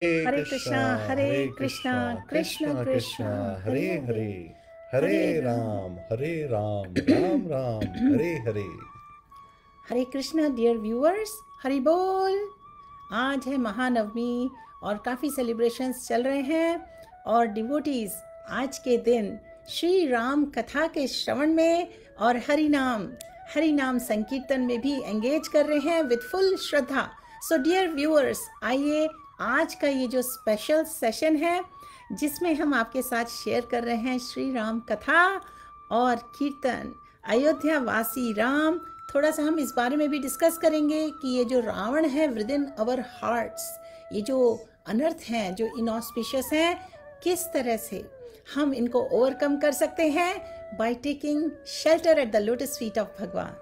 हरे कृष्णा कृष्णा हरे हरे कृष्णा कृष्णा कृष्ण कृष्ण कृष्ण कृष्ण हरे हरे हरे हरे हरे हरे राम। राम राम राम हरे हरे। हरे Krishna dear viewers, Hari बोल। आज है महानवमी और काफ़ी सेलिब्रेशंस चल रहे हैं और डिवोटीज आज के दिन श्री राम कथा के श्रवण में और हरि नाम संकीर्तन में भी एंगेज कर रहे हैं विद फुल श्रद्धा। सो डियर व्यूअर्स, आइए आज का ये जो स्पेशल सेशन है जिसमें हम आपके साथ शेयर कर रहे हैं श्री राम कथा और कीर्तन, अयोध्या वासी राम। थोड़ा सा हम इस बारे में भी डिस्कस करेंगे कि ये जो रावण है विद इन अवर हार्ट्स, ये जो अनर्थ हैं, जो इनऑस्पिशियस हैं, किस तरह से हम इनको ओवरकम कर सकते हैं by taking shelter at the lotus feet of भगवान।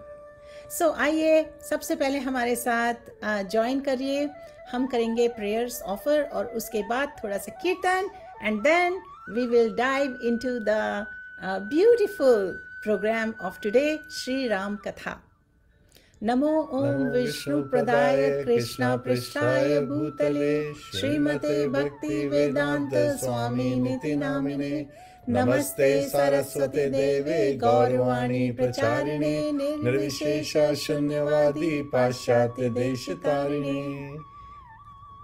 सो आइए सबसे पहले हमारे साथ ज्वाइन करिए। हम करेंगे प्रेयर्स ऑफर और उसके बाद थोड़ा सा कीर्तन and then we will dive into the beautiful program of today, Shri Ram कथा। नमो ओम नमो विष्णु प्रदाय विष्णुपदाय कृष्ण पृष्ठाय कृष्णपृष्ठाय भूतले भूतले श्रीमते श्रीमते भक्ति वेदांत भक्तिवेदान्त स्वामी निति नामिने। स्वामिनिति नमस्ते नमस्ते सरस्वती सरस्वती देवे देवे गौरवाणी गौरवाणी प्रचारिणे प्रचारिणे निर्विशेष निर्विशेष शून्यवादी शून्यवादी पाश्चात्य पाश्चात्य देश तारिणे। देशतारिणे।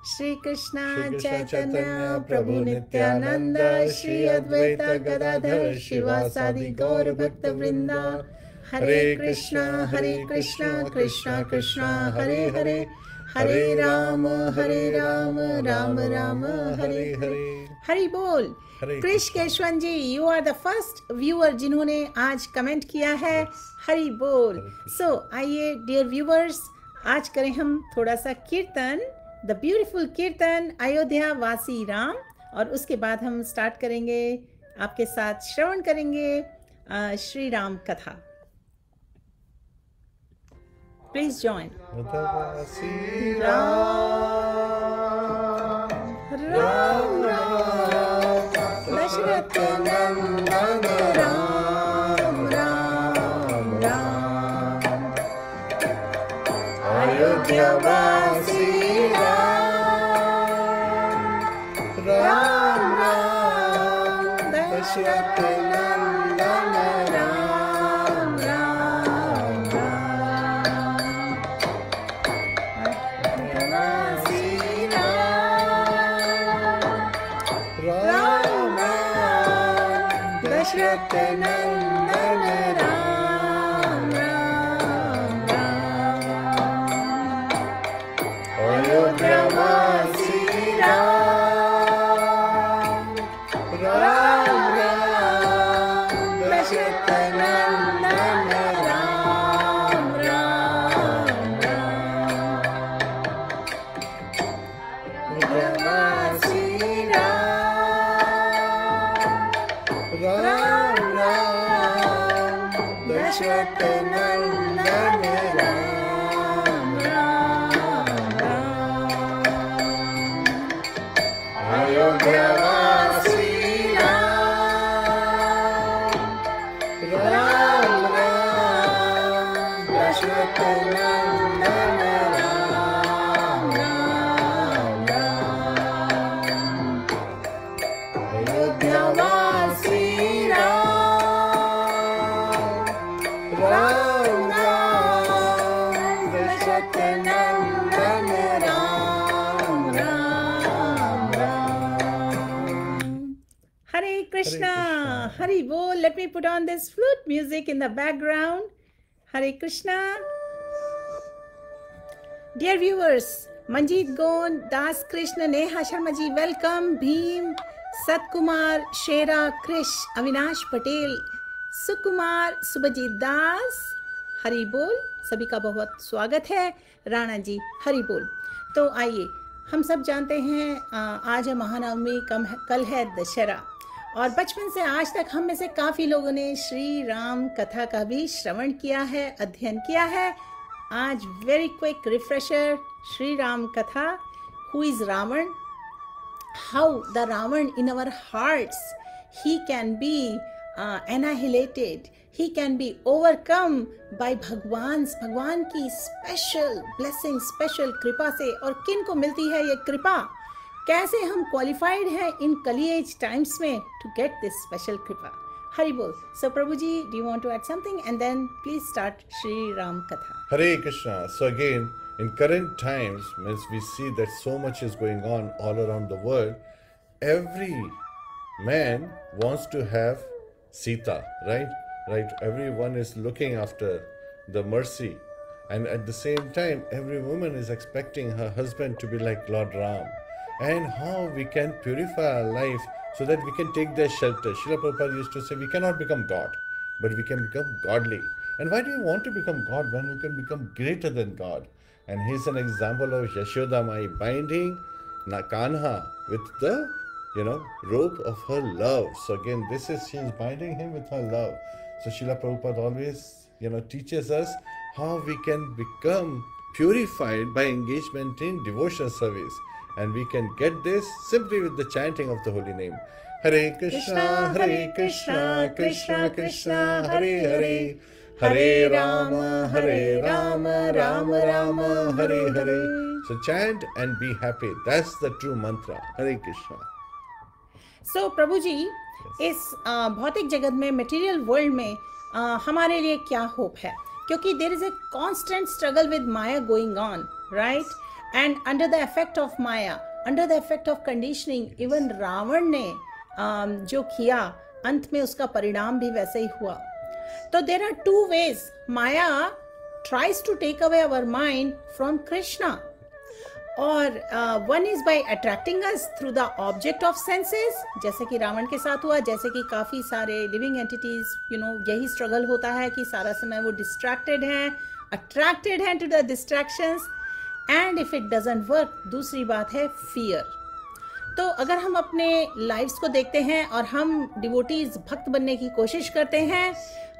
श्री कृष्ण श्री कृष्ण चैतन्य चैतन्य प्रभु प्रभु नित्यानंद नित्यानंद श्री श्री अद्वैत अद्वैत गदाधर गदाधर शिवासादि शिवासादि गौर गौर भक्त भक्त वृंदा। वृंदा। हरे कृष्णा हरे कृष्णा कृष्णा कृष्णा कृष्णा कृष्णा हरे हरे हरे, हरे हरे हरे राम राम राम राम राम राम हरे हरे हरे। हरे। हरि बोल। Hare Krish Krishna. Keshavan ji, you are the first viewer जिन्होंने आज कमेंट किया है। यस। हरि बोल। हरे सो कृष्णा। आइए डियर व्यूअर्स, आज करें हम थोड़ा सा कीर्तन, द ब्यूटीफुल कीर्तन अयोध्या वासी राम, और उसके बाद हम स्टार्ट करेंगे, आपके साथ श्रवण करेंगे श्री राम कथा। Please join. उदवासी राम राम राम राम दशरथ नंदन राम राम राम, अयोध्या वासी राम राम राम दशरथ नंदन राम राम राम, अयोध्यावासी राम राम दशरथ नंदन राम राम राम, अयोध्यावासी राम राम राम दशरथ नंदन राम राम राम, अयोध्यावासी राम राम दशरथ नंदन राम राम राम, अयोध्यावासी राम राम दशरथ नंदन राम राम राम, अयोध्यावासी राम राम दशरथ नंदन राम राम राम। हरे कृष्णा, हरि बोल। Let me put on this flute music in the background. Hare Krishna. Dear viewers, Manjeet Gond, Das Krishna, Neha Sharma ji welcome, Bhim, Satkumar, Shera, Krish, Avinash Patel, Sukumar, Subhajit Das, Hari बोल, सभी का बहुत स्वागत है। राणा जी, हरि बोल। तो आइए, हम सब जानते हैं आज है महानवमी, कल है दशहरा, और बचपन से आज तक हम में से काफ़ी लोगों ने श्री राम कथा का भी श्रवण किया है, अध्ययन किया है। आज very quick refresher, Shri Ram कथा। Who is Ravan, how the Ravan in our hearts, he can be annihilated, he can be overcome by भगवान की स्पेशल ब्लेसिंग, स्पेशल कृपा से। और किन को मिलती है ये कृपा? कैसे हम क्वालिफाइड हैं इन कली एज टाइम्स में टू गेट दिस स्पेशल कृपा. हरि बोल. So Prabhuji, do you want to add something? And then please start Shri Ram Katha. Hare Krishna. So again, in current times, means we see that so much is going on all around the world. Every man wants to have Sita, right? Right. Everyone is looking after the mercy, and at the same time, every woman is expecting her husband to be like Lord Ram. And how we can purify our life so that we can take their shelter. Srila Prabhupada used to say, we cannot become God, but we can become godly. And why do you want to become God when you can become greater than God? And here's an example of Yashoda Mai binding Kanha with the, rope of her love. So again, this is, she's binding him with her love. So Srila Prabhupada always, teaches us how we can become purified by engagement in devotional service. And we can get this simply with the chanting of the holy name. Hare Krishna, Hare Krishna, Krishna Krishna, Hare Hare, Hare Rama, Hare Rama, Rama Rama, Hare Hare. So chant and be happy. That's the true mantra. Hare Krishna. So प्रभु जी, इस भौतिक जगत में, material world में हमारे लिए क्या hope है? क्योंकि there is a constant struggle with maya going on, right? And under the effect of Maya, under the effect of conditioning, even Ravan ने जो किया, अंत में उसका परिणाम भी वैसे ही हुआ. तो there are two ways Maya tries to take away our mind from Krishna. और one is by attracting us through the object of senses, जैसे कि रावण के साथ हुआ, जैसे कि काफ़ी सारे लिविंग एंटिटीज, यही स्ट्रगल होता है कि सारा समय वो डिस्ट्रैक्टेड हैं, अट्रैक्टेड हैं to the distractions. And if it doesn't work, दूसरी बात है फियर. तो अगर हम अपने लाइफ्स को देखते हैं और हम डिवोटीज भक्त बनने की कोशिश करते हैं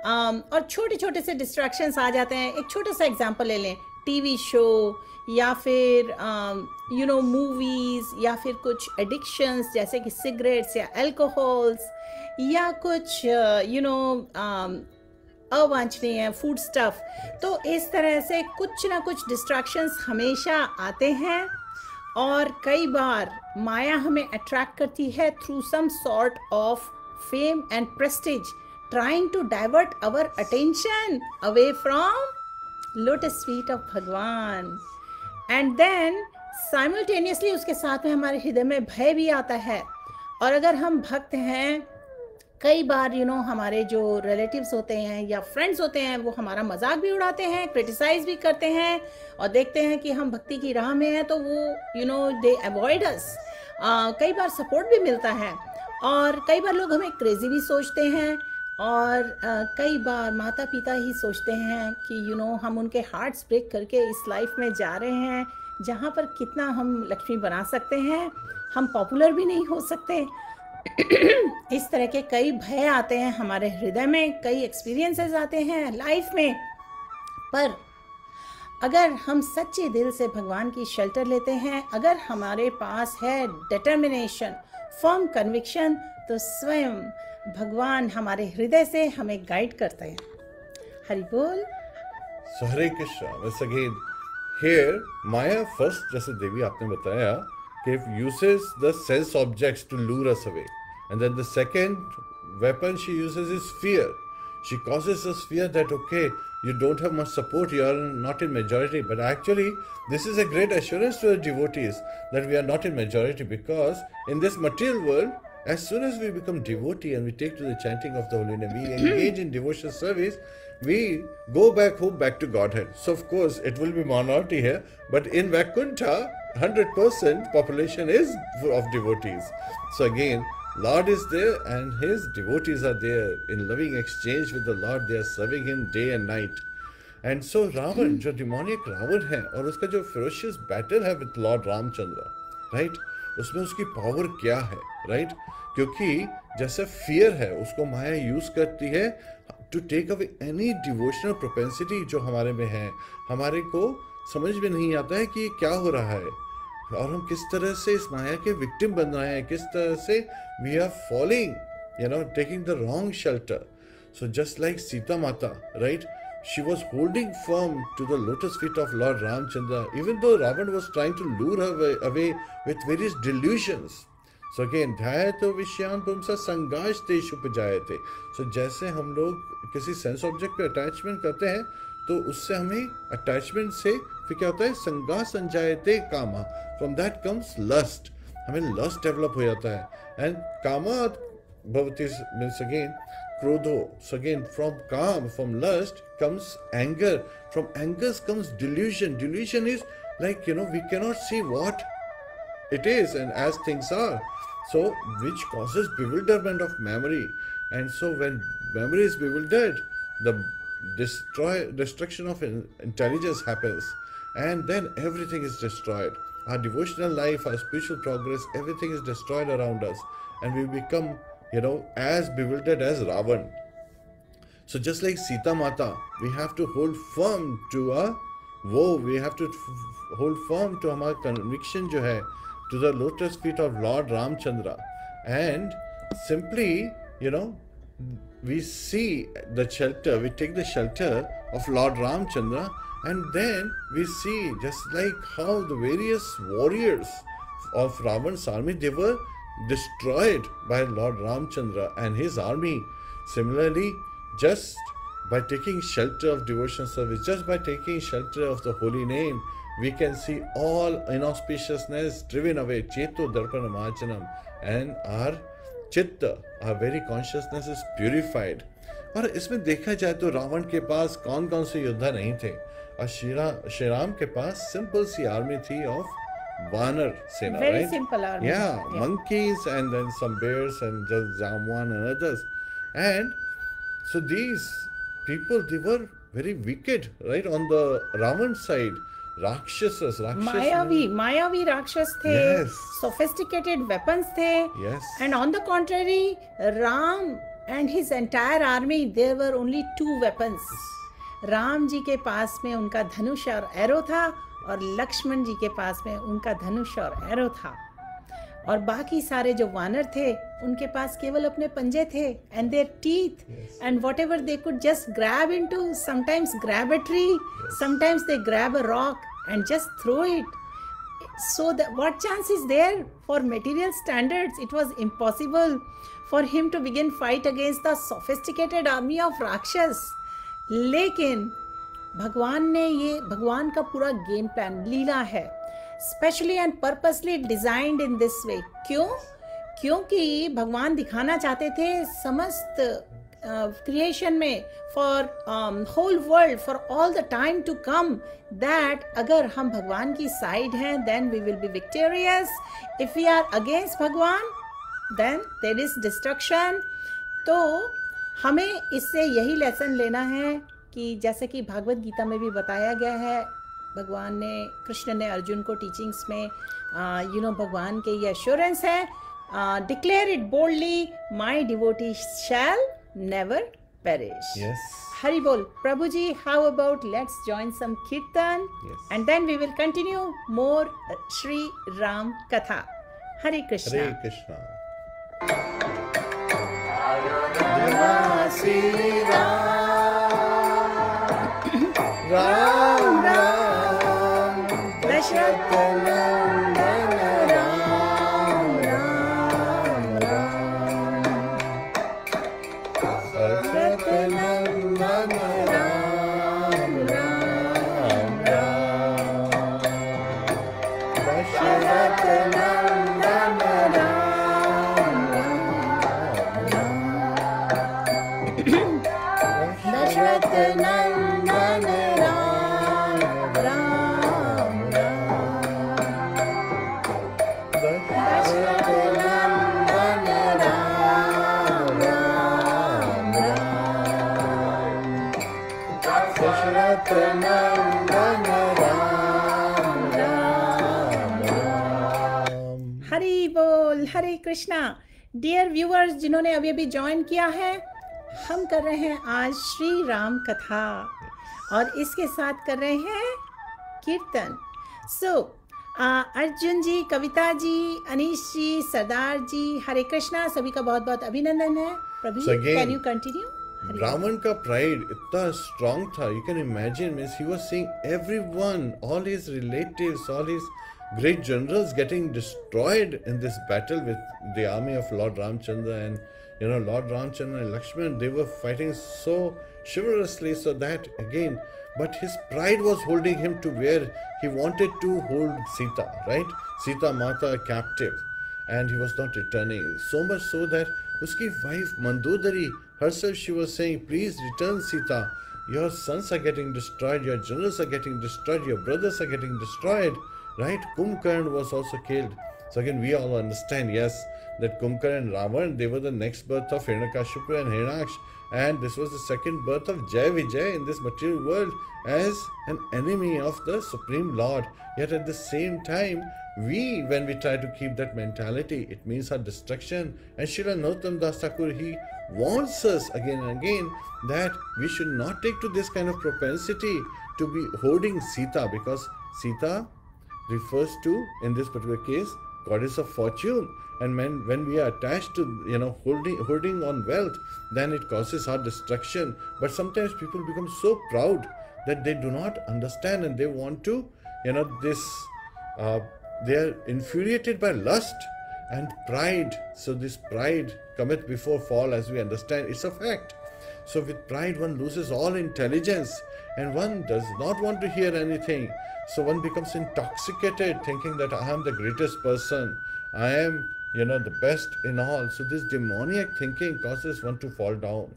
और छोटे छोटे से डिस्ट्रैक्शंस आ जाते हैं. एक छोटा सा एग्जांपल ले लें, टीवी शो या फिर मूवीज या फिर कुछ एडिक्शंस जैसे कि सिगरेट्स या अल्कोहल्स या कुछ अवांछनीय फूड स्टफ. तो इस तरह से कुछ ना कुछ डिस्ट्रैक्शंस हमेशा आते हैं और कई बार माया हमें अट्रैक्ट करती है through some sort of fame and prestige, trying to divert our attention away from lotus feet of Bhagwan. And then simultaneously उसके साथ में हमारे हृदय में भय भी आता है. और अगर हम भक्त हैं, कई बार हमारे जो रिलेटिव्स होते हैं या फ्रेंड्स होते हैं वो हमारा मजाक भी उड़ाते हैं, क्रिटिसाइज भी करते हैं और देखते हैं कि हम भक्ति की राह में हैं तो वो दे अवॉइड अस. कई बार सपोर्ट भी मिलता है और कई बार लोग हमें क्रेजी भी सोचते हैं और कई बार माता पिता ही सोचते हैं कि हम उनके हार्ट्स ब्रेक करके इस लाइफ में जा रहे हैं जहाँ पर कितना हम लक्ष्मी बना सकते हैं, हम पॉपुलर भी नहीं हो सकते. इस तरह के कई भय आते हैं हमारे हृदय में, कई एक्सपीरियंसेस आते हैं लाइफ में. पर अगर हम सच्चे दिल से भगवान की शेल्टर लेते हैं, अगर हमारे पास है डिटर्मिनेशन, फर्म कन्विक्शन, तो स्वयं भगवान हमारे हृदय से हमें गाइड करते हैं. हरि बोल. So Hare Krishna. Once again, here Maya first, जैसे देवी आपने बताया, it uses the sense objects to lure us away. And then the second weapon she uses is fear. She causes us fear that, okay, you don't have much support, you are not in majority. But actually, this is a great assurance to the devotees that we are not in majority, because in this material world, as soon as we become devotee and we take to the chanting of the holy name, we engage in devotional service, we go back home, back to Godhead. So of course, it will be minority here, but in Vaikuntha, 100% population is of devotees. So again, Lord is there and his devotees are there in loving exchange with the Lord. They are serving him day and night. And so Ravan, जो demoniac Ravan है और उसका जो ferocious battle है with Lord Ramchandra, right? उसमें उसकी power क्या है, right? क्योंकि जैसे fear है, उसको माया use करती है to take away any devotional propensity जो हमारे में है. हमारे को समझ में नहीं आता है कि ये क्या हो रहा है और हम किस तरह से इस माया के विक्टिम बन रहे हैं, किस तरह से we are falling, taking the wrong shelter. So just like Sita Mata, right? she was holding firm to the lotus feet of Lord Ramchandra, even though Ravan was trying to lure her away with various delusions. So again, ध्यायतो विषयान पुंसा संगाश तेषु उपजायते. So जैसे हम लोग किसी sense object पे attachment करते हैं, तो उससे हमें अटैचमेंट से फिर क्या होता है, संगा संजायते कामा. From that comes lust. हमें lust डेवलप हो जाता है. And कामा भवति means again krodho. So again, from काम, from lust comes anger. From anger comes delusion. Delusion is like, we cannot see what it is and as things are. So which causes bewilderment of memory. And so when memory is bewildered, the destruction of intelligence happens, and then everything is destroyed. Our devotional life, our spiritual progress, everything is destroyed around us, and we become, as bewildered as Ravan. So just like Sita Mata, we have to hold firm to our woe. We have to hold firm to our conviction jo hai, to the lotus feet of Lord Ramchandra, and simply, we see the shelter, we take the shelter of Lord Ramchandra, and then we see just like how the various warriors of Ravan's army, they were destroyed by Lord Ramchandra and his army. Similarly, just by taking shelter of devotion service, just by taking shelter of the holy name, we can see all inauspiciousness driven away, Cheto Darpana Machanam, and our Chitta, our very consciousness is purified. और इसमें देखा जाए तो रावण के पास कौन कौन से योद्धा नहीं थे, और श्री राम के पास सिंपल सी आर्मी थी ऑफ वानर सेना, very right? simple army. Yeah, monkeys and then some bears and just Jamwan and others. And so these people, they were very wicked, right? On the Ravan side, Rakshasas. मायावी राक्षस थे. Yes. Sophisticated weapons थे. Yes. And on the contrary, Ram and his entire army, there were only 2 weapons. Ram ji के पास में उनका धनुष और arrow था, और लक्ष्मण जी के पास में उनका धनुष और एरो था. और बाकी सारे जो वानर थे, उनके पास केवल अपने पंजे थे, and their teeth, and whatever they could just grab into. Sometimes grab a tree, sometimes they grab a rock and just throw it. So what chance is there? For material standards, it was impossible for him to begin fight against the sophisticated army of Rakshas. लेकिन भगवान का पूरा game plan, लीला है, specially and purposely designed in this way. क्योंकि भगवान दिखाना चाहते थे समस्त क्रिएशन में, for whole world, for all the time to come, that अगर हम भगवान की साइड हैं, then we will be victorious. If we are against Bhagwan, then there is destruction. तो हमें इससे यही लेसन लेना है कि जैसे कि भागवत गीता में भी बताया गया है, भगवान ने, कृष्ण ने अर्जुन को टीचिंग्स में भगवान के ये एश्योरेंस है, declare it boldly, my devotee shall never perish. Hari बोल. प्रभु जी, how about let's join some kirtan, and then we will continue more Shri Ram कथा. हरे कृष्णा. हरे कृष्णा. श्री राम राम दशरथ नंदन राम राम राम, दशरथ नंदन राम राम राम, दशरथ नंदन राम राम राम, दशरथ नंदन हरि बोल. हरे कृष्णा. डियर व्यूअर्स, जिन्होंने अभी अभी ज्वाइन किया है, हम कर रहे हैं आज श्री राम कथा, और इसके साथ कर रहे हैं कीर्तन. सो अर्जुन जी, कविता जी, अनीश जी, सरदार जी, हरे कृष्णा, सभी का बहुत बहुत अभिनंदन है. प्रभु, कैन यू कंटिन्यू? रावण का प्राइड इतना स्ट्रांग था, you can imagine, means he was seeing everyone, all his relatives, all his great generals getting destroyed in this battle with the army of Lord Ramchandra. And Lord Ramchandra and Lakshman, they were fighting so chivalrously, so that again, but his pride was holding him to where he wanted to hold Sita, right? Sita Mata captive, and he was not returning. So much so that uski wife Mandodari herself, she was saying, please return Sita. Your sons are getting destroyed, your generals are getting destroyed, your brothers are getting destroyed, right? Kumbhakarna was also killed. So again, we all understand, yes, that Kumbhakarna and Ravan, they were the next birth of Hiranyakashipu and Hiranyaksh, and this was the second birth of Jai Vijay in this material world as an enemy of the Supreme Lord. Yet at the same time, when we try to keep that mentality, it means our destruction. And Srila Narottam Das Thakur, he warns us again and again that we should not take to this kind of propensity to be hoarding Sita, because Sita refers to, in this particular case, goddess of fortune. And when we are attached to holding on wealth, then it causes our destruction. But sometimes people become so proud that they do not understand, and they want to they are infuriated by lust and pride. So this pride cometh before fall, as we understand, it's a fact. So with pride one loses all intelligence, and one does not want to hear anything. So one becomes intoxicated, thinking that I am the greatest person, I am the best in all. So this demoniac thinking causes one to fall down.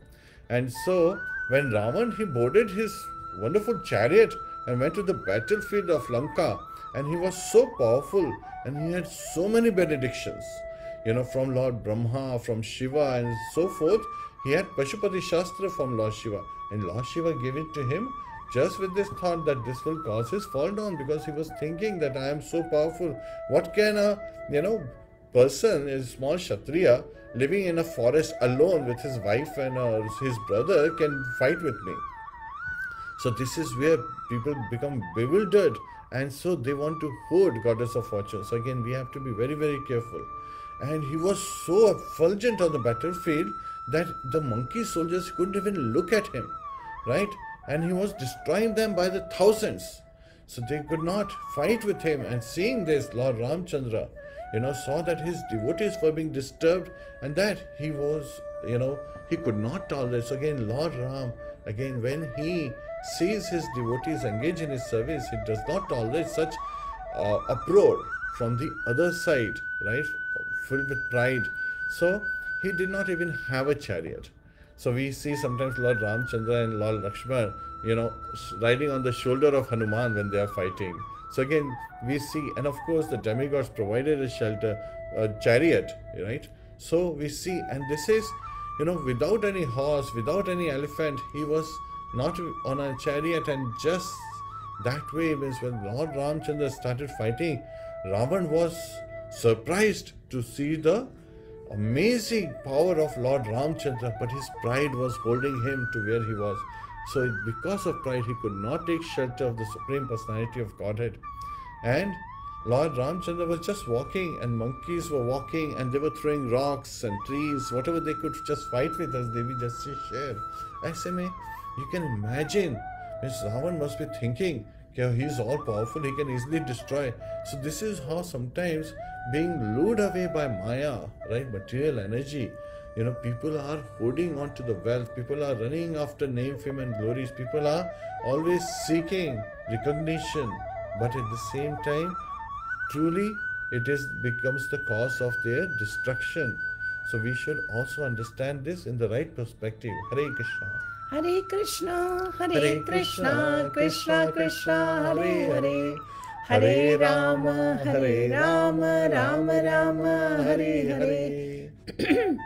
And so when Ravan, he boarded his wonderful chariot and went to the battlefield of Lanka, and he was so powerful, and he had so many benedictions, from Lord Brahma, from Shiva, and so forth. He had Pashupati Shastra from Lord Shiva, and Lord Shiva gave it to him just with this thought that this will cause his fall down, because he was thinking that I am so powerful. What can a person, a small Kshatriya, living in a forest alone with his wife and his brother, can fight with me? So this is where people become bewildered, and so they want to hoard goddess of fortune. So again, we have to be very, very careful. And he was so effulgent on the battlefield that the monkey soldiers couldn't even look at him, right? And he was destroying them by the thousands. So they could not fight with him. And seeing this, Lord Ramchandra, saw that his devotees were being disturbed, and that he was, he could not tolerate. So again, Lord Ram, again, when he sees his devotees engage in his service, he does not tolerate such uproar from the other side, right, filled with pride. So he did not even have a chariot. So we see sometimes Lord Ramchandra and Lord Lakshman, riding on the shoulder of Hanuman when they are fighting. So again, we see, and of course the demigods provided a shelter, a chariot, right? So we see, and this is, without any horse, without any elephant, he was not on a chariot, and just that way means when Lord Ramchandra started fighting, Ravan was surprised to see the amazing power of Lord Ramchandra, but his pride was holding him to where he was. So because of pride, he could not take shelter of the Supreme Personality of Godhead. And Lord Ramchandra was just walking, and monkeys were walking, and they were throwing rocks and trees, whatever they could just fight with us, they will just share. I say, you can imagine, Ravan must be thinking, he is all powerful, he can easily destroy. So this is how sometimes being lured away by Maya, right, material energy, people are holding on to the wealth, people are running after name, fame and glories, people are always seeking recognition, but at the same time, truly it becomes the cause of their destruction. So we should also understand this in the right perspective. Hare Krishna. Hare Krishna, Hare Krishna, Krishna Krishna, Hare Hare, Hare Rama, Rama Rama, Hare Hare.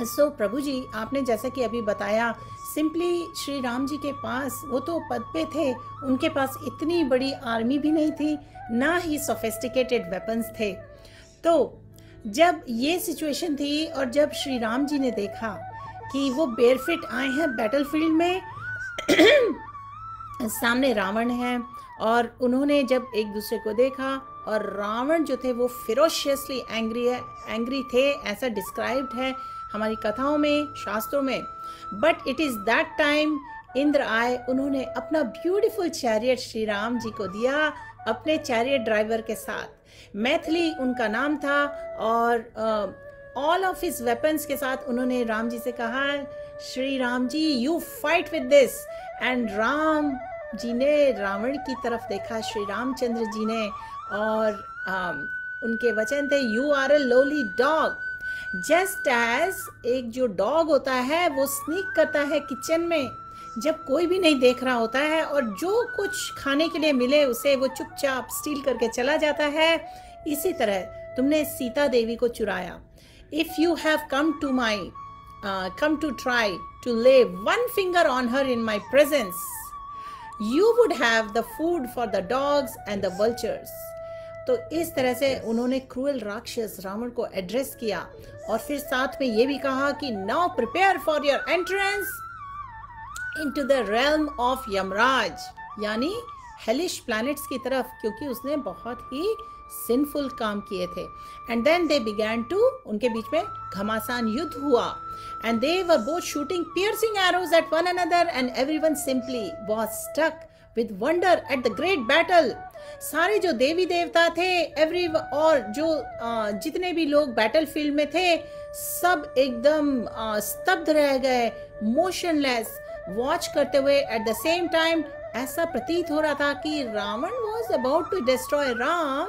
So प्रभु जी, आपने जैसा कि अभी बताया, simply Shri Ram जी के पास, वो तो पद पे थे, उनके पास इतनी बड़ी आर्मी भी नहीं थी, ना ही सोफिस्टिकेटेड वेपन्स थे. तो जब ये सिचुएशन थी, और जब श्री राम जी ने देखा कि वो बेयरफिट आए हैं बैटलफील्ड में, सामने रावण है, और उन्होंने जब एक दूसरे को देखा, और रावण जो थे वो फिरोशियसली एंग्री थे, ऐसा डिस्क्राइब्ड है. हमारी कथाओं में, शास्त्रों में। But it is that time Indra आए, उन्होंने अपना ब्यूटीफुल चैरियट श्री राम जी को दिया अपने चैरियट ड्राइवर के साथ। मैथिली उनका नाम था, और ऑल ऑफ हिज वेपन्स के साथ उन्होंने राम जी से कहा, Shri Ram ji you fight with this. And Ram ji ने रावण की तरफ देखा, श्री रामचंद्र जी ने, और उनके वचन थे, you are a lowly dog. Just as एक जो डॉग होता है वो स्नीक करता है किचन में जब कोई भी नहीं देख रहा होता है, और जो कुछ खाने के लिए मिले उसे वो चुपचाप स्टील करके चला जाता है, इसी तरह तुमने सीता देवी को चुराया। If you have come to try to lay one finger on her in my presence, you would have the food for the dogs and the vultures. तो इस तरह से उन्होंने क्रूएल राक्षस रावण को एड्रेस किया, और फिर साथ में ये भी कहा कि now prepare for your entrance into the realm of Yamraj, यानी हेलिश प्लैनेट्स की तरफ, क्योंकि उसने बहुत ही सिंफुल काम किए थे। And then they began to, उनके बीच में घमासान युद्ध हुआ, and they were both shooting piercing arrows at one another, and everyone simply was stuck with wonder at the great battle. सारे जो देवी देवता थे, और जो जितने भी लोग बैटल फील्ड में थे, सब एकदम स्तब्ध रह गए, मोशनलेस, वॉच करते हुए। एट द सेम टाइम ऐसा प्रतीत हो रहा था कि Ravan was about to destroy Ram,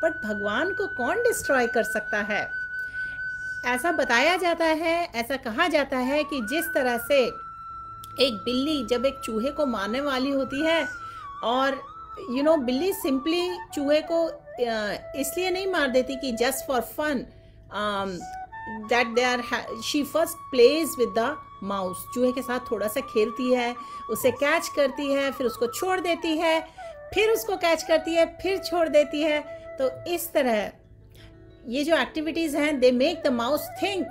but भगवान को कौन डिस्ट्रॉय कर सकता है। ऐसा बताया जाता है, ऐसा कहा जाता है कि जिस तरह से एक बिल्ली जब एक चूहे को मारने वाली होती है, और बिल्ली सिंपली चूहे को इसलिए नहीं मार देती कि just for fun, that she first plays with the mouse, चूहे के साथ थोड़ा सा खेलती है, उसे कैच करती है, फिर उसको छोड़ देती है, फिर उसको कैच करती है, फिर छोड़ देती है। तो इस तरह ये जो एक्टिविटीज़ हैं, they make the mouse think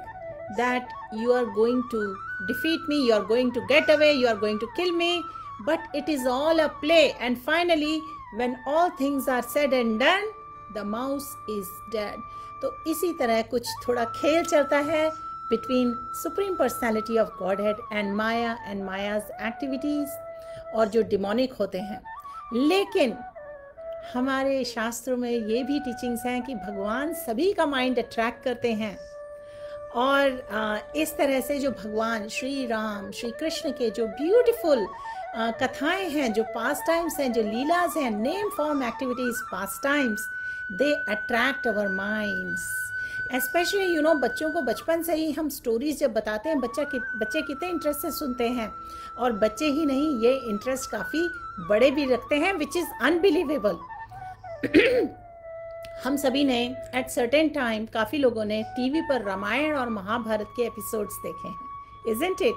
that you are going to defeat me, you are going to get away, you are going to kill me, but it is all a play. And finally when all things are said and done, the mouse is dead. तो इसी तरह कुछ थोड़ा खेल चलता है between Supreme Personality of Godhead and Maya and Maya's activities, और जो डिमोनिक होते हैं। लेकिन हमारे शास्त्रों में ये भी टीचिंग्स हैं कि भगवान सभी का माइंड अट्रैक्ट करते हैं, और इस तरह से जो भगवान श्री राम, श्री कृष्ण के जो ब्यूटीफुल कथाएं हैं, जो पास टाइम्स हैं, जो लीलाज हैं, name form activities, pass times, they attract our minds. Especially बच्चों को बचपन से ही हम स्टोरीज जब बताते हैं, बच्चे कितने इंटरेस्ट से सुनते हैं, और बच्चे ही नहीं, ये इंटरेस्ट काफ़ी बड़े भी रखते हैं, विच इज़ अनबिलीवेबल। हम सभी ने एट सर्टेन टाइम, काफ़ी लोगों ने टीवी पर रामायण और महाभारत के एपिसोड्स देखे हैं, इजंट इट?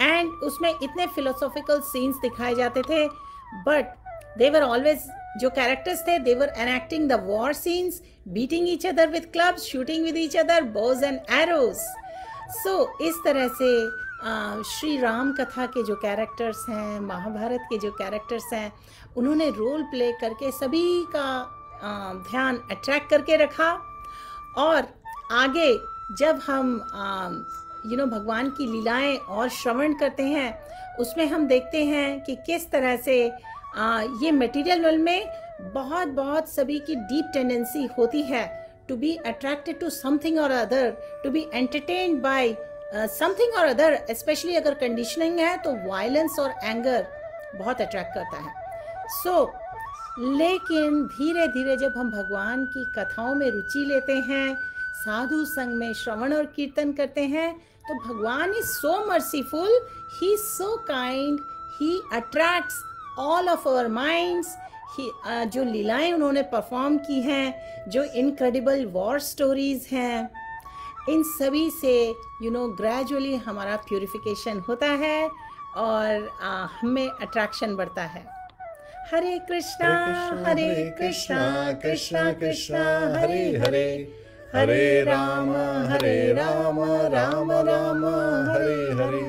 एंड उसमें इतने फिलोसॉफिकल सीन्स दिखाए जाते थे, बट दे वर ऑलवेज, जो कैरेक्टर्स थे, they were enacting the war scenes, beating each other with clubs, shooting with each other, bows and arrows. So इस तरह से श्री राम कथा के जो कैरेक्टर्स हैं, महाभारत के जो कैरेक्टर्स हैं, उन्होंने रोल प्ले करके सभी का ध्यान अट्रैक्ट करके रखा। और आगे जब हम भगवान की लीलाएं और श्रवण करते हैं, उसमें हम देखते हैं कि किस तरह से ये मटेरियल वर्ल्ड में बहुत सभी की डीप टेंडेंसी होती है to be attracted to something or other, to be entertained by something or other. Especially अगर कंडीशनिंग है तो वायलेंस और एंगर बहुत अट्रैक्ट करता है। लेकिन धीरे धीरे जब हम भगवान की कथाओं में रुचि लेते हैं, साधु संग में श्रवण और कीर्तन करते हैं, तो Bhagwan is so merciful, he is so kind, he attracts all of our minds. जो लीलाएं उन्होंने परफॉर्म की हैं, जो इनक्रेडिबल वॉर स्टोरीज हैं, इन सभी से ग्रेजुअली हमारा प्यूरिफिकेशन होता है और हमें अट्रैक्शन बढ़ता है। हरे कृष्णा कृष्णा कृष्णा हरे हरे, हरे Ram Ram Ram Hare Hare.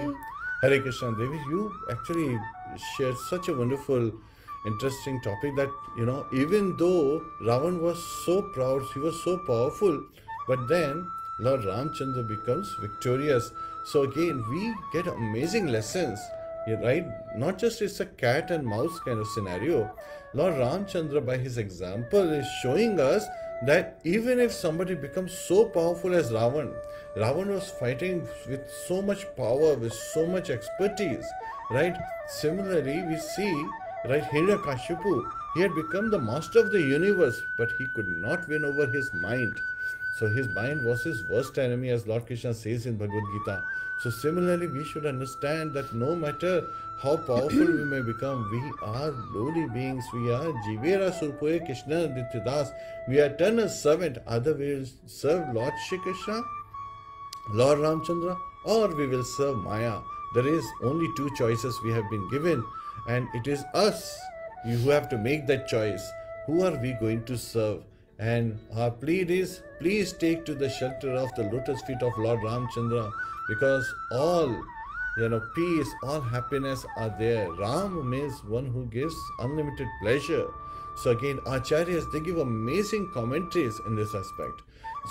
Hare Krishna. Devi, you actually shared such a wonderful, interesting topic that, even though Ravan was so proud, he was so powerful, but then Lord Ramchandra becomes victorious. So again, we get amazing lessons. Right? Not just it's a cat and mouse kind of scenario. Lord Ramchandra, by his example, is showing us that even if somebody becomes so powerful as Ravan, Ravan was fighting with so much power, with so much expertise, right? Similarly, we see, right, Hiranyakashipu, he had become the master of the universe, but he could not win over his mind. So his mind was his worst enemy, as Lord Krishna says in Bhagavad Gita. So similarly, we should understand that no matter how powerful we may become, we are lowly beings. We are Jivera Surpoye Krishna Dityadas. We are eternal servant. Either we will serve Lord Shri Krishna, Lord Ramchandra, or we will serve Maya. There is only two choices we have been given, and it is us who have to make that choice. Who are we going to serve? And our plea is, please take to the shelter of the lotus feet of Lord Ramchandra, because all peace, all happiness are there. Ram means one who gives unlimited pleasure. So again, Acharyas, they give amazing commentaries in this aspect.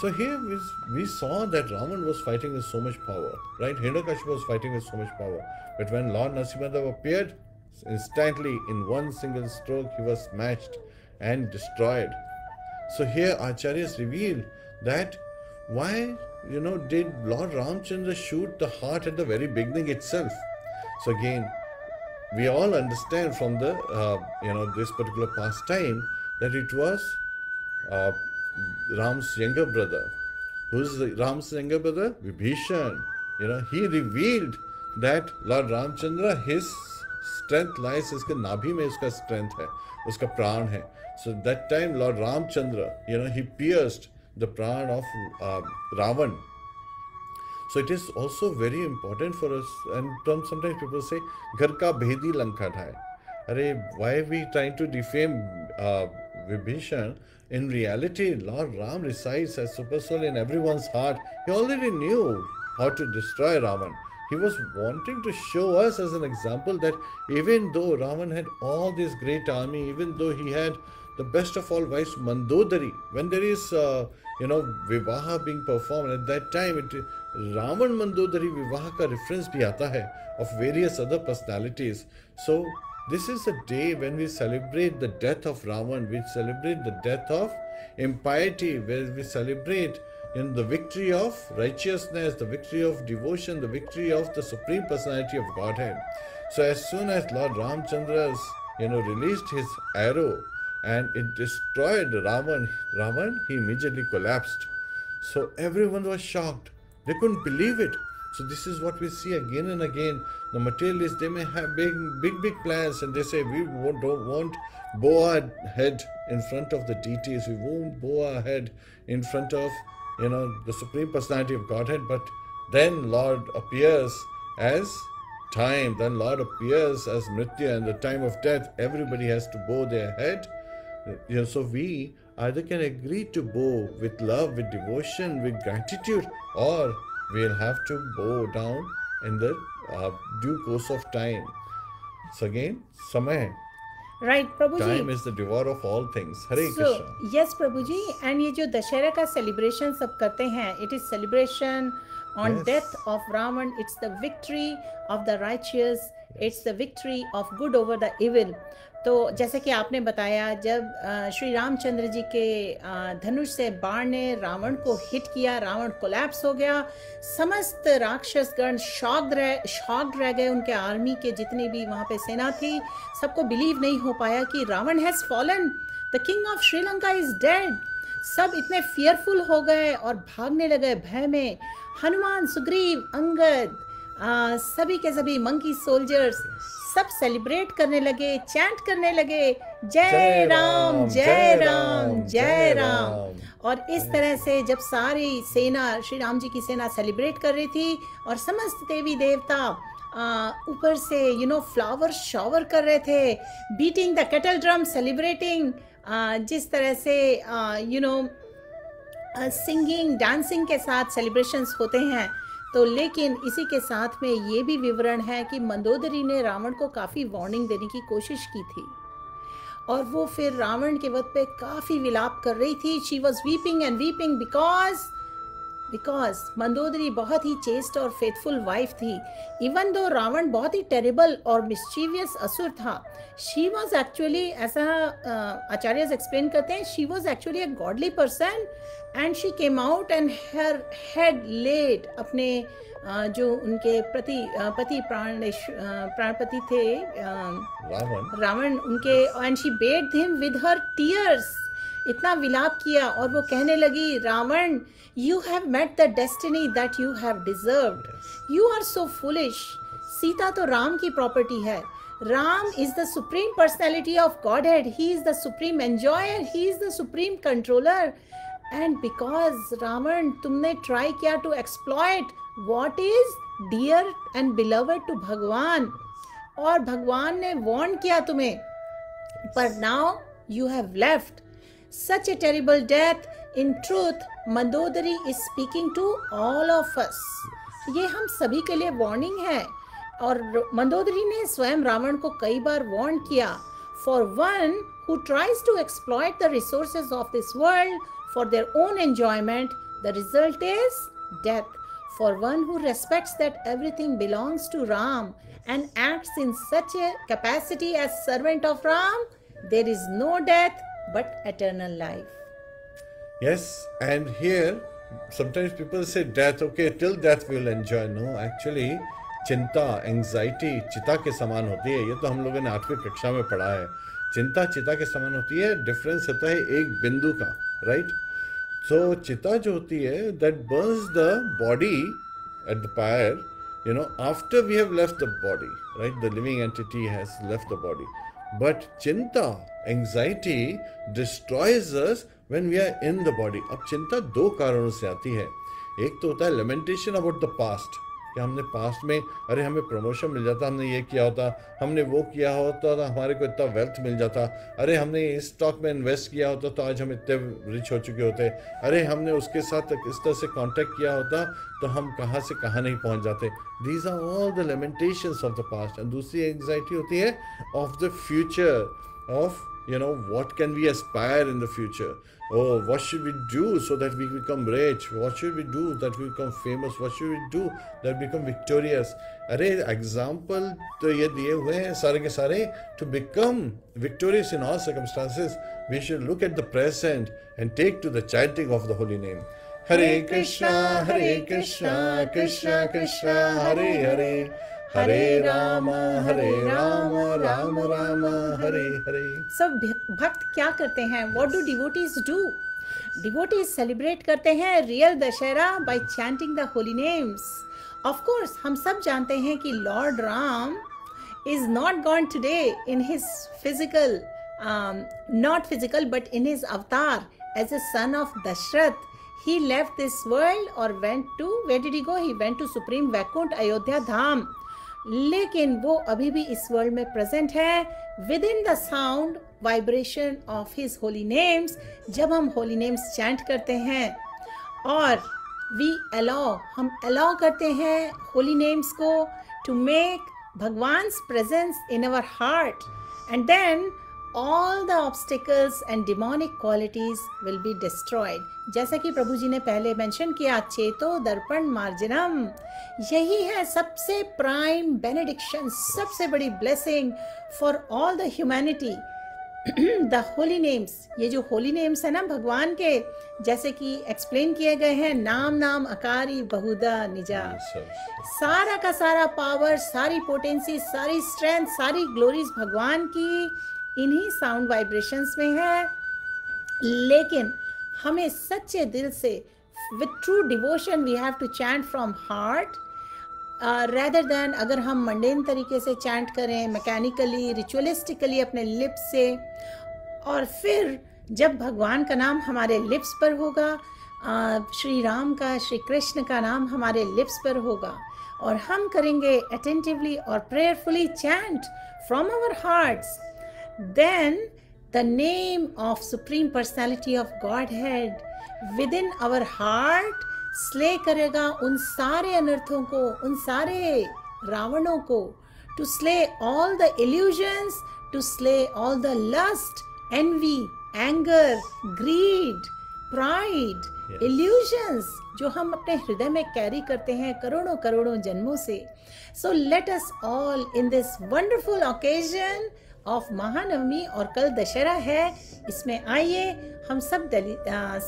So here we saw that Ravan was fighting with so much power, right? Hiranyakashipu was fighting with so much power. But when Lord Narasimhadev appeared, instantly in one single stroke, he was smashed and destroyed. So here Acharyas reveal that why did Lord Ramchandra shoot the heart at the very beginning itself? So again, we all understand from the this particular pastime that it was Ram's younger brother. Who's Ram's younger brother? Vibhishan. He revealed that Lord Ramchandra, his strength lies, इसके नाभि में उसका strength है, उसका प्राण है. So that time Lord Ramchandra, he pierced the pran of Ravan. So it is also very important for us, and sometimes people say, "Ghar ka bhedi lanka thai." Why are we trying to defame Vibhishan? In reality, Lord Ram resides as super soul in everyone's heart. He already knew how to destroy Ravan. He was wanting to show us as an example that even though Ravan had all this great army, even though he had the best of all wives, Mandodari, when there is Vivaha being performed, at that time Ravan Mandodari Vivaha ka reference bhi aata hai of various other personalities. So this is a day when we celebrate the death of Ravan, we celebrate the death of impiety, where we celebrate the victory of righteousness, the victory of devotion, the victory of the Supreme Personality of Godhead. So as soon as Lord Ramchandra released his arrow and it destroyed Ravan, he immediately collapsed. So everyone was shocked. They couldn't believe it. So this is what we see again and again. The materialists, they may have big plans, and they say, we don't want bow our head in front of the deities. We won't bow our head in front of the Supreme Personality of Godhead. But then Lord appears as time. Then Lord appears as Mritya, and the time of death, everybody has to bow their head. So we either can agree to bow with love, with devotion, with gratitude, or we'll have to bow down in the due course of time. So again, Samay. Right, Prabhuji. Time is the devourer of all things. Hare Krishna. Yes, Prabhuji. And ये जो दशहरा का celebration सब करते हैं, it is celebration on death of Ravan. It's the victory of the righteous. It's the victory of good over the evil. तो जैसे कि आपने बताया, जब श्री रामचंद्र जी के धनुष से बाण ने रावण को हिट किया, रावण कोलैप्स हो गया, समस्त राक्षसगण शॉक्ड रह गए. उनके आर्मी के जितनी भी वहाँ पे सेना थी, सबको बिलीव नहीं हो पाया कि Ravan has fallen, the king of Sri Lanka is dead. सब इतने फियरफुल हो गए और भागने लगे भय में. हनुमान, सुग्रीव, अंगद, सभी के सभी मंकी सोल्जर्स सब सेलिब्रेट करने लगे, चैंट करने लगे, जय राम जय राम जय राम. और इस तरह से जब सारी सेना, श्री राम जी की सेना सेलिब्रेट कर रही थी और समस्त देवी देवता ऊपर से फ्लावर शॉवर कर रहे थे, beating the kettle drum, celebrating, जिस तरह से सिंगिंग, डांसिंग के साथ सेलिब्रेशंस होते हैं. तो लेकिन इसी के साथ में ये भी विवरण है कि मंदोदरी ने रावण को काफ़ी वार्निंग देने की कोशिश की थी और वो फिर रावण के वक्त पे काफ़ी विलाप कर रही थी. She was weeping and weeping because because Mandodari बहुत ही चेस्ट और फेथफुल वाइफ थी. इवन दो रावण बहुत ही टेरिबल और मिस्चीवियस असुर था, शी वॉज एक्चुअली, ऐसा आचार्य एक्सप्लेन करते हैं, she was actually a godly person and she came out and her head laid, अपने जो उनके पति प्राणपति थे रावण उनके, and she bade him with her tears, इतना विलाप किया और वो कहने लगी, Ravan, you have met the destiny that you have deserved, you are so foolish. Sita तो राम की प्रॉपर्टी है. Ram is the supreme personality of godhead, he is the supreme enjoyer, he is the supreme controller. And because Ravan, तुमने try किया to exploit what is dear and beloved to Bhagwan, और भगवान ने warn किया तुम्हें, पर now you have left. Such a terrible death. In truth, Mandodari is speaking to all of us. ये हम सभी के लिए वार्निंग है, और मंदोदरी ने स्वयं रावण को कई बार वार्न किया. For one who tries to exploit the resources of this world for their own enjoyment, the result is death. For one who respects that everything belongs to Ram and acts in such a capacity as servant of Ram, there is no death but eternal life. Yes, and here sometimes people say death, okay, till death we will enjoy. No, actually चिंता, anxiety चिता के समान होती है. ये तो हम लोगों ने 8वीं कक्षा में पढ़ा है. चिंता चिता के समान होती है. डिफरेंस होता है एक बिंदु का, राइट. सो चिता जो होती है, that Burns the body at the fire, you know, after we have left the body, right, the living entity has left the body. But चिंता, anxiety destroys us when we are in the body. अब चिंता दो कारणों से आती है. एक तो होता है lamentation about the past, कि हमने पास्ट में, अरे हमें प्रमोशन मिल जाता, हमने ये किया होता, हमने वो किया होता, तो हमारे को इतना वेल्थ मिल जाता, अरे हमने इस स्टॉक में इन्वेस्ट किया होता तो आज हम इतने रिच हो चुके होते, अरे हमने उसके साथ इस तरह से कांटेक्ट किया होता तो हम कहाँ से कहाँ नहीं पहुँच जाते. These are all the lamentations of the past. And दूसरी एंग्जाइटी होती है of the future, of what can we aspire in the future? Oh, what should we do so that we become rich? What should we do that we become famous? What should we do that we become victorious? अरे example तो ये दिए हुए हैं सारे के सारे. To become victorious in all circumstances, we should look at the present and take to the chanting of the holy name. Hare Krishna, Krishna Krishna, Hare Hare, Hare Rama, Rama Rama, Hare Hare. सब भक्त क्या करते हैं? What do devotees do? Devotees celebrate करते हैं real Dussehra by chanting the holy names. Of course, हम सब जानते हैं कि Lord Ram is not gone today in his physical, not physical, but in his avatar as a son of Dashrath. He left this world or went to, where did he go? He went to Supreme Vaikunt Ayodhya Dham. लेकिन वो अभी भी इस world में present है with in the sound vibration of his Holi names. जब हम Holi names chant करते हैं और हम अलाउ करते हैं होली नेम्स को टू मेक भगवान्स presence in our heart, and then all the obstacles and demonic qualities will be destroyed. जैसा कि प्रभु जी ने पहले मेंशन किया, चेतो दर्पण मार्जनम, यही है सबसे प्राइम बेनेडिक्शन, सबसे बड़ी blessing for all the humanity. The Holi names, ये जो होली नेम्स है ना भगवान के, जैसे कि एक्सप्लेन किए गए हैं, नाम नाम अकारी बहुधा निजा, सारा का सारा पावर, सारी पोटेंसी, सारी स्ट्रेंथ, सारी ग्लोरीज भगवान की इन्हीं साउंड वाइब्रेशंस में है. लेकिन हमें सच्चे दिल से with true devotion we have to chant from heart rather than अगर हम मंडेन तरीके से चैंट करें, मैकेनिकली, रिचुअलिस्टिकली अपने लिप्स से. और फिर जब भगवान का नाम हमारे लिप्स पर होगा, श्री राम का, श्री कृष्ण का नाम हमारे लिप्स पर होगा, और हम करेंगे अटेंटिवली और prayerfully chant from our hearts, then the name of Supreme Personality of Godhead within our heart slay करेगा उन सारे अनर्थों को, उन सारे रावणों को, to slay all the illusions, to slay all the lust, envy, anger, greed, pride, Yes. illusions जो हम अपने हृदय में कैरी करते हैं करोड़ों करोड़ों जन्मों से. So let us all in this wonderful occasion of Mahanavami और कल दशहरा है, इसमें आइए हम सब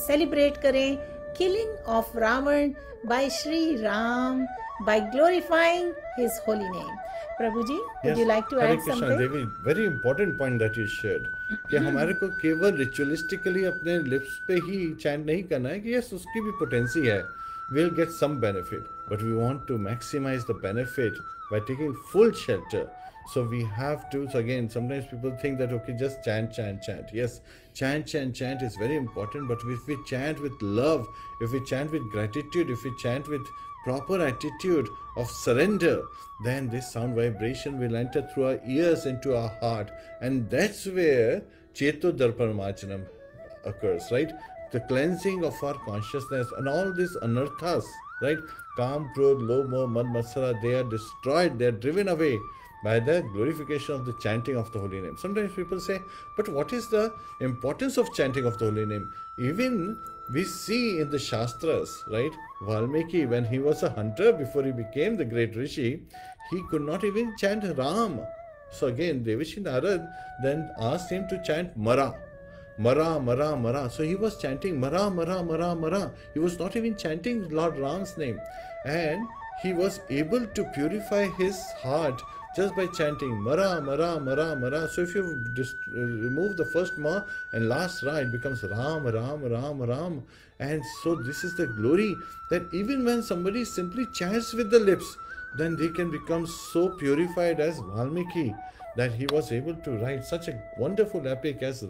सेलिब्रेट करें killing of Ravan by Shri Ram by glorifying his holy name. Prabhu ji, would you like to Hare add Krishna, something? Devi, very important point that you shared. कि हमारे को केवल रिचुअलिस्टिकली अपने लिप्स पे ही chant नहीं करना है कि यस उसकी भी पोटेंसी है, we'll get some benefit, but we want to maximize the benefit by taking full shelter. So we have to, so again, sometimes people think that okay, just chant. Yes, chant is very important, but if we chant with love, if we chant with gratitude, if we chant with proper attitude of surrender, then this sound vibration will enter through our ears into our heart, and that's where Cheto Darpanamachanam occurs, right? The cleansing of our consciousness and all these anarthas, right? Kam, Krodh, Lobh, Moh, Mad, Matsara, they are destroyed, they are driven away by the glorification of the chanting of the holy name. Sometimes people say, but what is the importance of chanting of the holy name? Even we see in the Shastras, right? Valmiki, when he was a hunter before he became the great Rishi, he could not even chant Ram. So again, Devashi Narad then asked him to chant Mara. Mara, Mara, Mara. So he was chanting Mara, Mara, Mara, Mara. He was not even chanting Lord Ram's name. And he was able to purify his heart just by chanting Mara, Mara, Mara, Mara. So if you remove the first Ma and last Ra, it becomes Ram, Ram, Ram, Ram. And so this is the glory that even when somebody simply chants with the lips, then they can become so purified as Valmiki that he was able to write such a wonderful epic as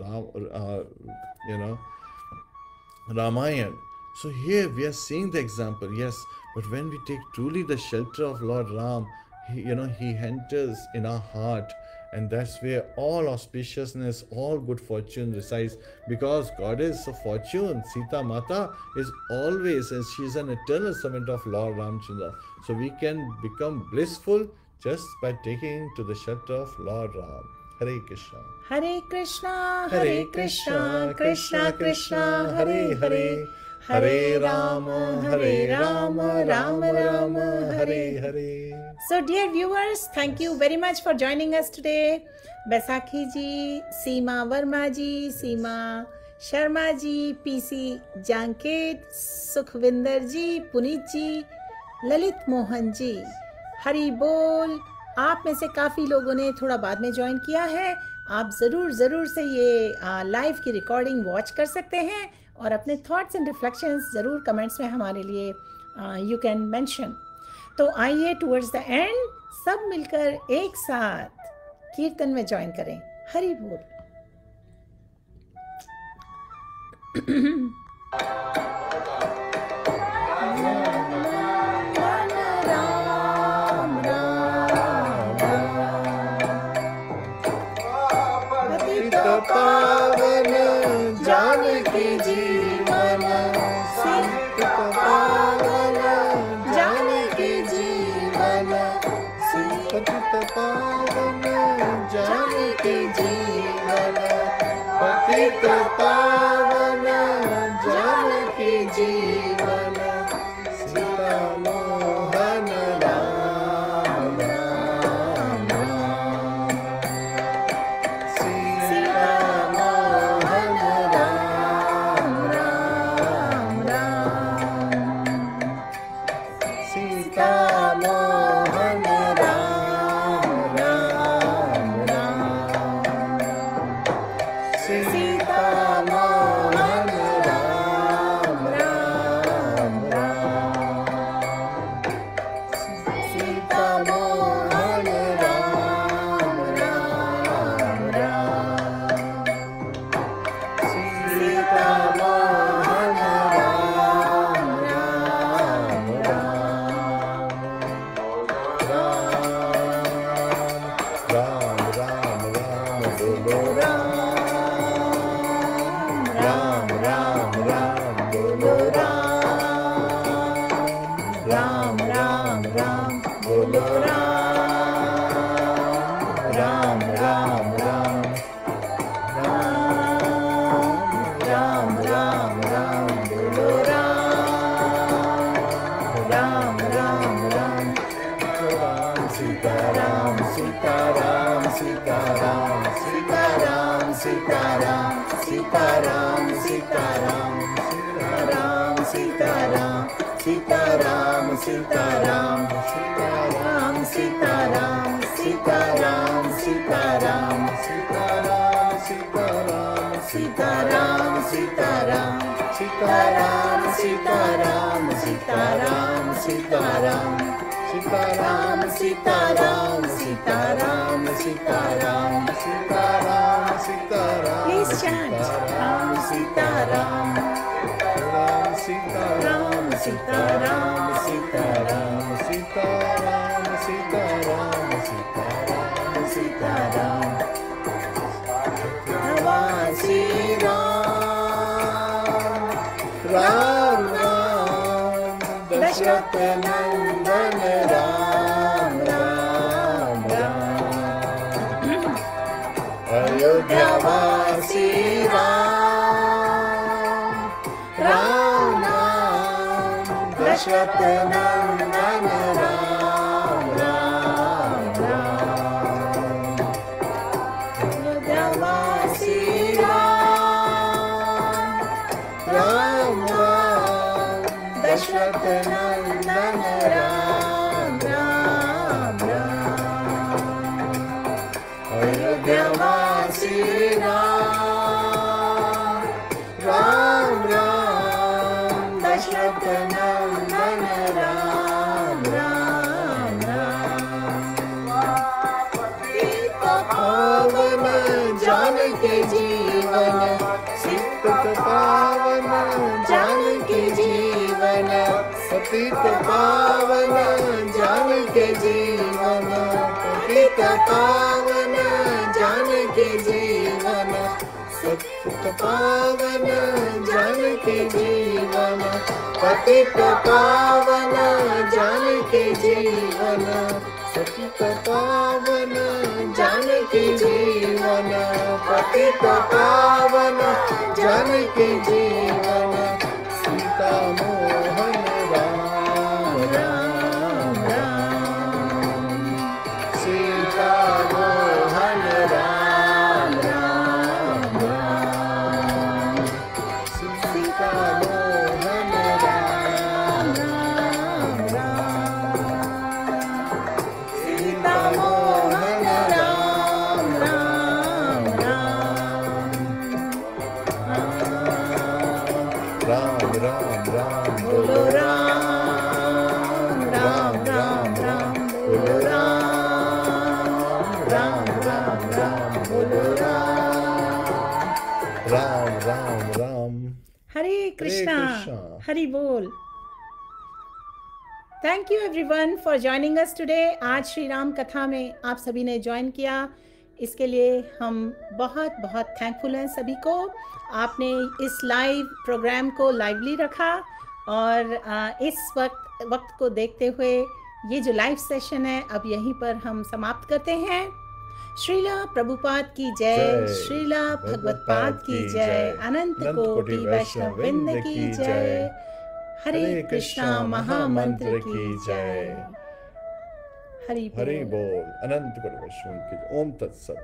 Ramayana. So here we are seeing the example, yes, but when we take truly the shelter of Lord Ram, he enters in our heart, and that's where all auspiciousness, all good fortune resides, because Goddess of fortune, Sita Mata, is always, and she is an eternal servant of Lord Ramchandra. So we can become blissful just by taking to the shelter of Lord Ram. Hare Krishna. Hare Krishna, Hare Krishna, Krishna Krishna, Hare Hare, Hare Rama, Rama Rama, Hare Hare. So dear viewers, thank you very much for joining us today. Baisakhi ji, Seema Verma ji, Seema Sharma ji, PC Janket, Sukhvinder ji, Puneet ji, Lalit Mohan ji. हरी बोल. आप में से काफ़ी लोगों ने थोड़ा बाद में ज्वाइन किया है. आप ज़रूर से ये लाइव की रिकॉर्डिंग वॉच कर सकते हैं और अपने थॉट्स एंड रिफ्लेक्शंस ज़रूर कमेंट्स में हमारे लिए यू कैन मेंशन. तो आइए टुवर्ड्स द एंड सब मिलकर एक साथ कीर्तन में ज्वाइन करें. हरी बोल. पावन जानकी जीवन सीता पावन जानकी जीवन सीता पावन जानकी जीवन पतित पावन जानकी जीवन सीता मोहन राम राम राम सीता मोहन राम राम राम सीता मोहन राम राम राम सीता मोहन राम राम राम सीता मोहन राम राम राम सीता मोहन राम राम राम राम राम बोलो राम राम बोलो राम राम बोलो राम राम बोलो Ram Ram Sita Ram Sita Ram Sita Ram Sita Ram Sita Ram Sita Ram Sita Ram Sita Ram Sita Ram Sita Ram Sita Ram Sita Ram Sita Ram Sita Ram Sita Ram Sita Ram Sita Ram Sita Ram Sita Ram Please chant Ram Sita Ram Ram Sita Ram Sita Ram Sita Ram Sita Ram Sita Ram Sita Ram Sita Ram Navasi Ram Ram Ram Dashrath Nandan Ram Ram Ram Ayodhya Vasi Ram Ram Ram Dashrath Nandan Ram Ram Ram Ayodhya Vasi Ram Ram Ram Dashrath Nandan Ram Ram Ram Ayodhya Vasi Ram Ram Ram Dashrath Nandan Ram Ram Ram पावन जानकी जीवन सिद्ध पावन जानकी जीवन पतित पावन जानकी जीवन पतित पावन जानकी जीवन सत्य पावन जानकी जीवन पतित पावन जानकी जीवन सतित पावन जानकी जीवन पतित पावन जानकी जीवन सीता मोहन राम राम राम सीता मोहन राम राम राम सीता मोहन राम राम राम सीता मोहन राम राम राम राम राम बोलो राम राम राम राम बोलो राम राम राम बोलो राम राम राम हरे कृष्णा हरि बोल thank you everyone for joining us today. आज श्री राम कथा में आप सभी ने ज्वाइन किया, इसके लिए हम बहुत बहुत थैंकफुल हैं सभी को। आपने इस लाइव प्रोग्राम को लाइवली रखा और इस वक्त को देखते हुए ये जो लाइव सेशन है अब यहीं पर हम समाप्त करते हैं। श्रीला प्रभुपाद की जय, श्रीला भगवतपाद की जय, अनंत कोटि वैष्णव वृंद की जय, हरे कृष्णा महामंत्र की जय। हरि बोल। अनंत कोटि वैष्णव की जय। ओम तत्सत।